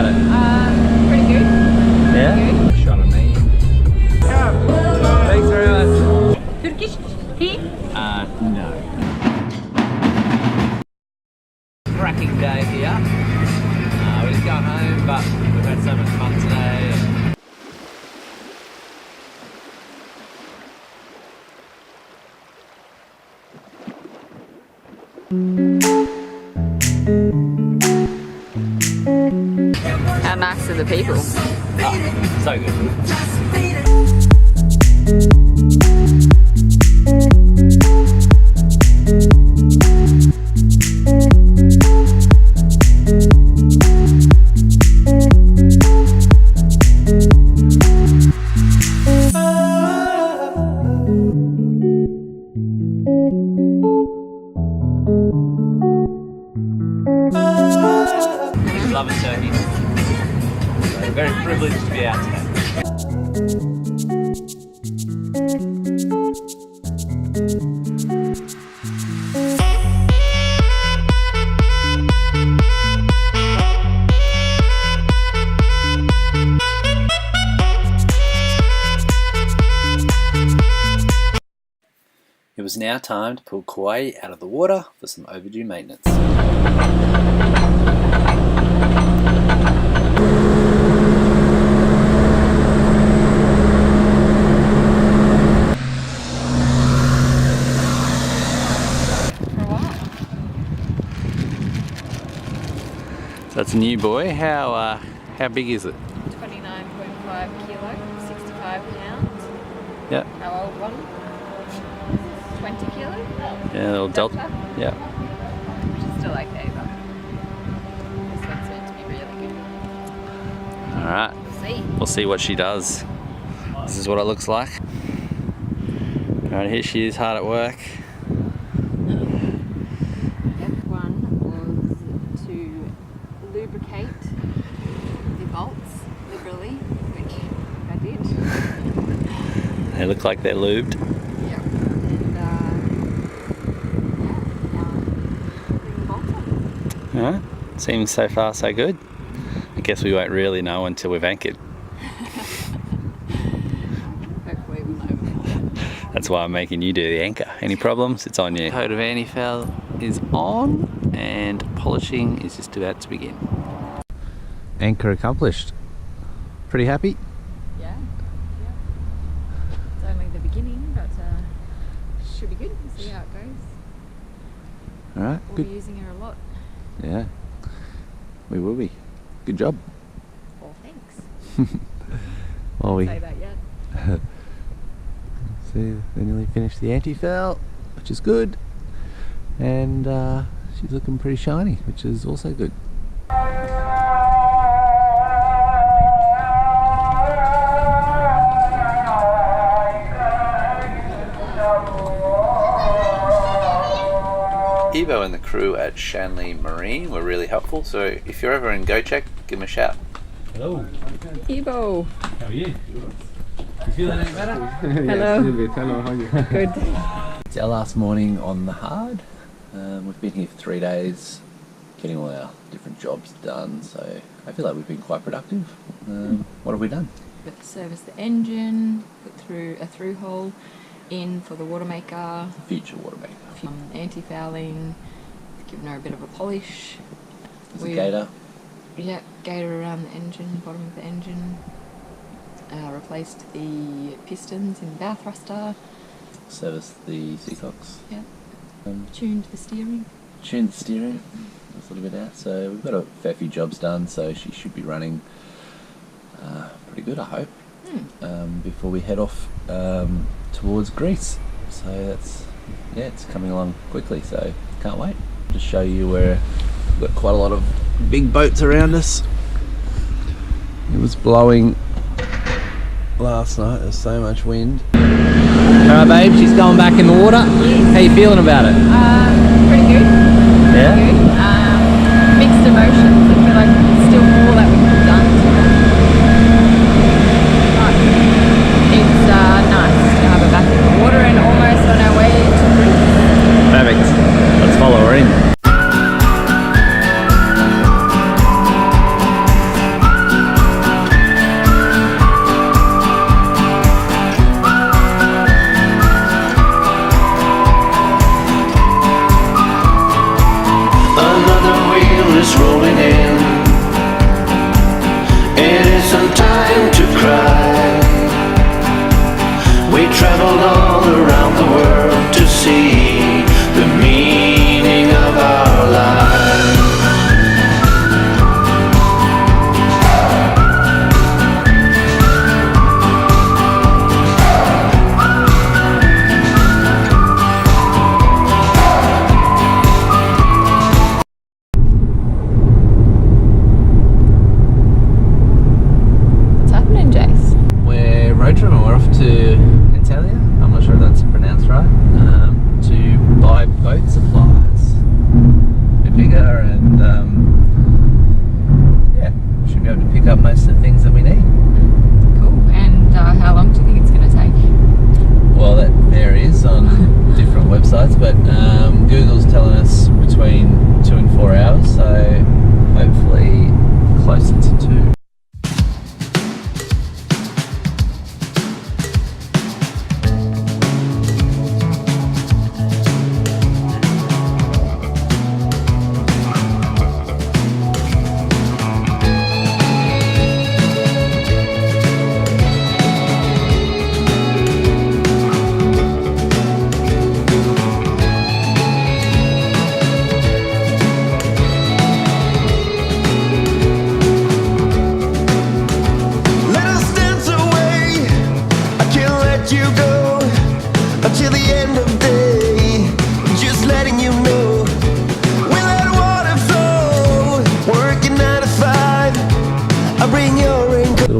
about it? Pretty good. Yeah? Pretty good. Shot of me. Thanks very much. Turkish tea? No. Cracking day here. We're just going home, but we've had so much fun today. How nice are the people? Oh, so good. Love it, Turkey. So very privileged to be out today. It was now time to pull Kawai out of the water for some overdue maintenance. That's a new boy. How big is it? 29.5 kilo, 65 pounds. Yep. How old one? 20 kilo? Yeah, little delta. Yeah. Which is still okay, but this one's meant to be really good. Alright. See? We'll see what she does. This is what it looks like. Alright, here she is, hard at work. Step one was to lubricate the bolts liberally, which I did. They look like they're lubed. Yep. And bring the bolts on. Alright. Seems so far so good. I guess we won't really know until we've anchored. Hopefully we'll know. That's why I'm making you do the anchor. Any problems? It's on you. Coat of anti-foul is on and polishing is just about to begin. Anchor accomplished. Pretty happy? Yeah. It's only the beginning, but should be good. We'll see how it goes. Alright, We'll good. be using her a lot. Yeah, we will be. Good job. Well, thanks. Well, we Say that yet. see they nearly finished the anti-foul, which is good, and she's looking pretty shiny, which is also good. Evo and the crew at Shanley Marine were really helpful, so if you're ever in Go Check, give them a shout. Hello. Ebo. How are you? You feeling any better? Hello. Yes, a little bit. Hello, how are you? Good. It's our last morning on the hard. We've been here for 3 days, getting all our different jobs done, so I feel like we've been quite productive. What have we done? We've got to service the engine, put through a through hole in for the water maker, Future water maker. anti-fouling, given her a bit of a polish. There's a gator. Yeah, gator around the engine, bottom of the engine. Replaced the pistons in the bow thruster. Service the Seacocks. Yeah. Tuned the steering. Tuned the steering. That's a little bit out. So we've got a fair few jobs done, so she should be running pretty good, I hope, before we head off towards Greece. So that's, yeah, it's coming along quickly, so can't wait. Just show you where we've got quite a lot of big boats around us. It was blowing last night, there's so much wind. Alright babe, she's going back in the water. How you feeling about it? Pretty good. Yeah? Pretty good. Mixed emotions. I feel like there's still more that we could have done. But it's nice to have her back in the water and almost on our way to Greece. Perfect. Let's follow her in.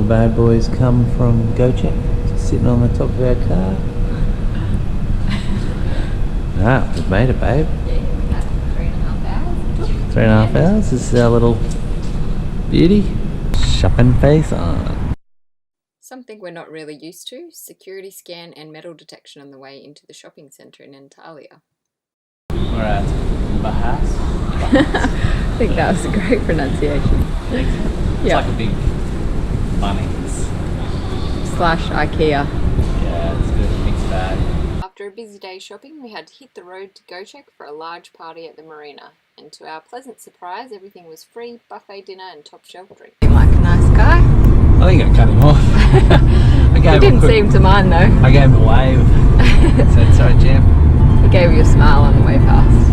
little bad boys come from GoCheck, just sitting on the top of our car. Ah, we've made it, babe. Yeah, about 3.5 hours. 3.5 hours. This is our little beauty. Shopping face on. Something we're not really used to, security scan and metal detection on the way into the shopping centre in Antalya. We're at Bahas. I think that was a great pronunciation. It's Yeah. like a big Bunnings. / IKEA. Yeah, it's good. Mixed bag. After a busy day shopping, we had to hit the road to GoCheck for a large party at the Marina. And to our pleasant surprise, everything was free, buffet dinner and top shelf drink. Like a nice guy. I think I cut him off. I He gave him didn't a quick, seem to mind though. I gave him a wave. Said, sorry, champ. He gave you a smile on the way past.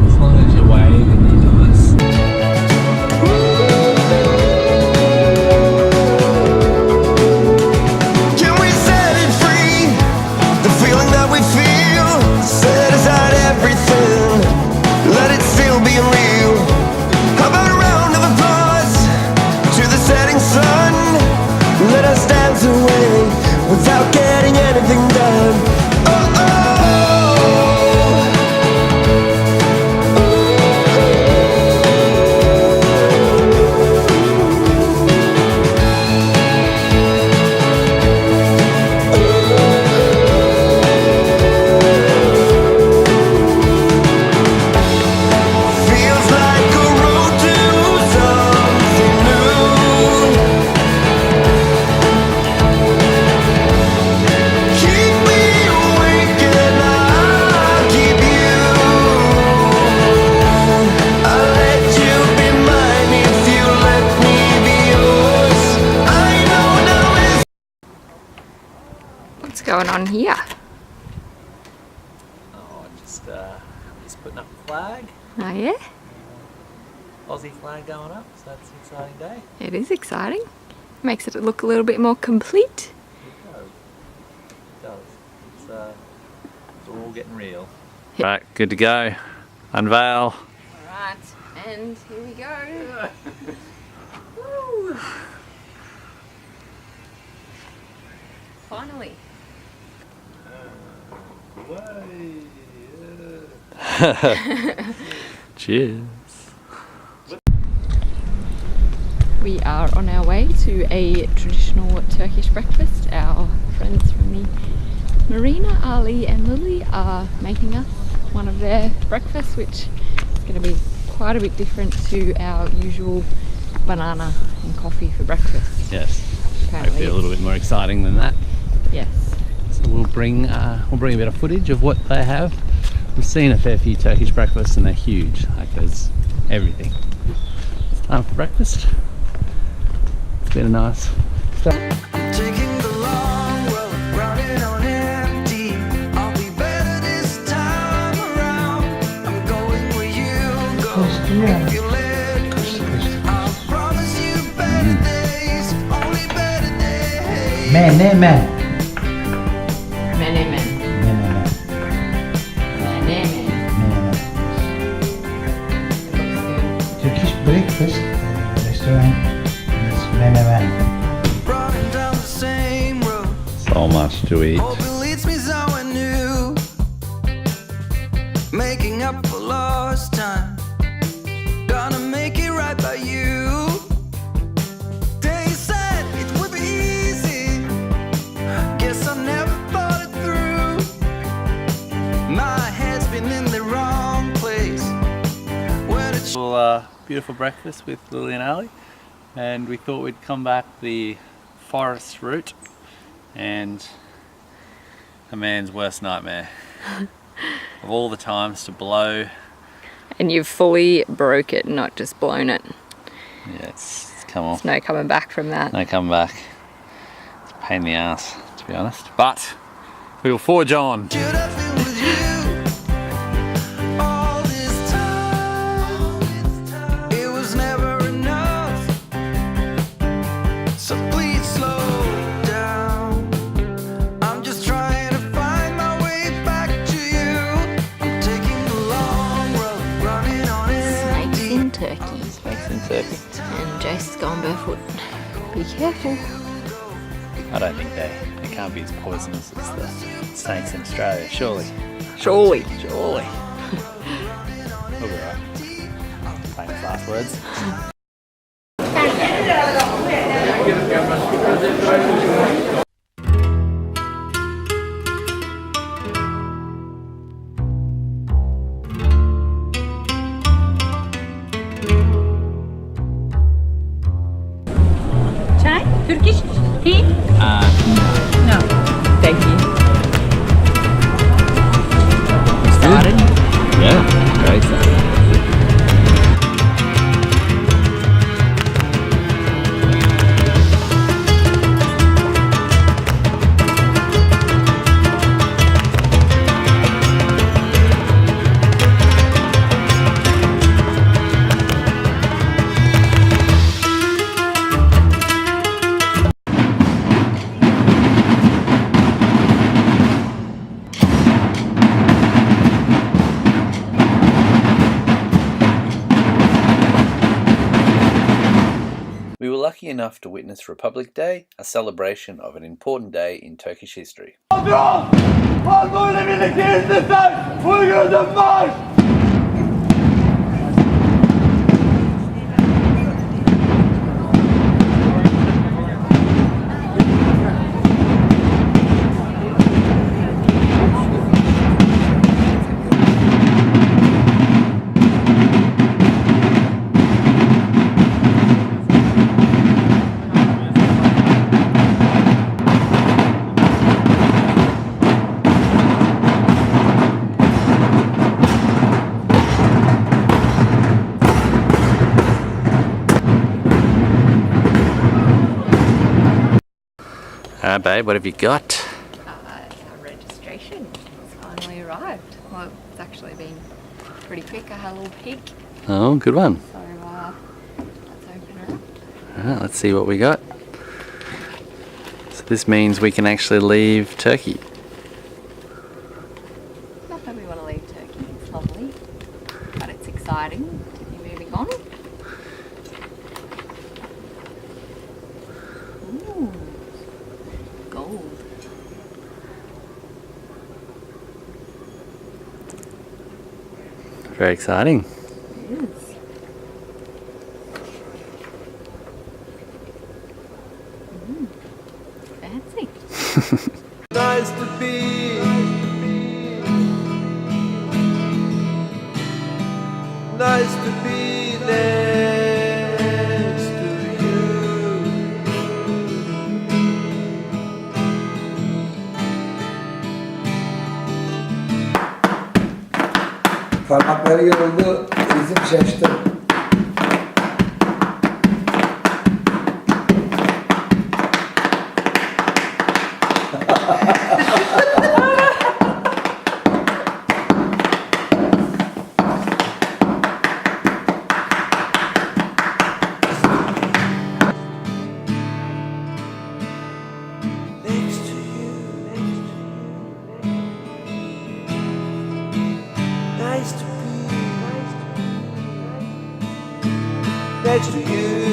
As long as you wave and you do this. Can we set it free? The feeling that we feel, set aside everything, let it still be real. How about a round of applause to the setting sun? Let us dance away without getting anything done. Oh, oh. Feels like a road to something new. Keep me awake and I'll keep you. I'll let you be mine if you let me be yours. I know now is What's going on here? Oh, just putting up a flag. Oh yeah? Aussie flag going up, so that's an exciting day. It is exciting. Makes it look a little bit more complete. It does. It does. It's all getting real. Right, good to go. Unveil. Alright, and here we go. Woo. Finally. Cheers. We are on our way to a traditional Turkish breakfast. Our friends from the Marina, Ali and Lily, are making us one of their breakfasts, which is going to be quite a bit different to our usual banana and coffee for breakfast. Yes. Apparently Hopefully a little bit more exciting than that. Yes. So we'll bring a bit of footage of what they have. We've seen a fair few Turkish breakfasts and they're huge. Like there's everything. It's time for breakfast. It's been a nice start. taking the long road, running on empty. I'll be better this time around. I'm going where you go. If you let me, I'll promise you better days, only better days. Menemen. Menemen. Menemen. Menemen. Menemen. Turkish breakfast restaurant is menemen. Running down the same road, So much to eat. hope it leads me somewhere new. Making up for lost time, gonna make it right by you. They said it would be easy, guess I never thought it through. My head's been in the wrong place when it's Beautiful breakfast with Lily and Ali, and we thought we'd come back the forest route and a man's worst nightmare. Of all the times to blow, And you've fully broke it, not just blown it. yeah, it's come off. There's no coming back from that. No come back. It's a pain in the ass, to be honest. But we will forge on. should have been with you all this time. It was never enough, so please slow down. I'm just trying to find my way back to you. I'm taking the long road, running on Snakes empty. in Turkey. in Turkey. And Jace's going barefoot. Be careful. I don't think they can't be as poisonous as the snakes in Australia, surely. Surely. Surely. We'll be right. Famous last words. Chai? Turkish? Tea? No. Thank you. Excited? Yeah, very excited. We were lucky enough to witness Republic Day, a celebration of an important day in Turkish history. Alright babe, what have you got? Our registration has finally arrived. Well, it's actually been pretty quick. I had a little peek. Oh, good one. So let's open her up. Alright, let's see what we got. So this means we can actually leave Turkey. Not that we want to leave Turkey. It's lovely. But it's exciting to be moving on. Ooh. Gold. Very exciting. It is. Fancy. Nice to be. Nice to be next to you. Parmakları yoruldu, dizim şaştı. Next to you. Nice to be next to you.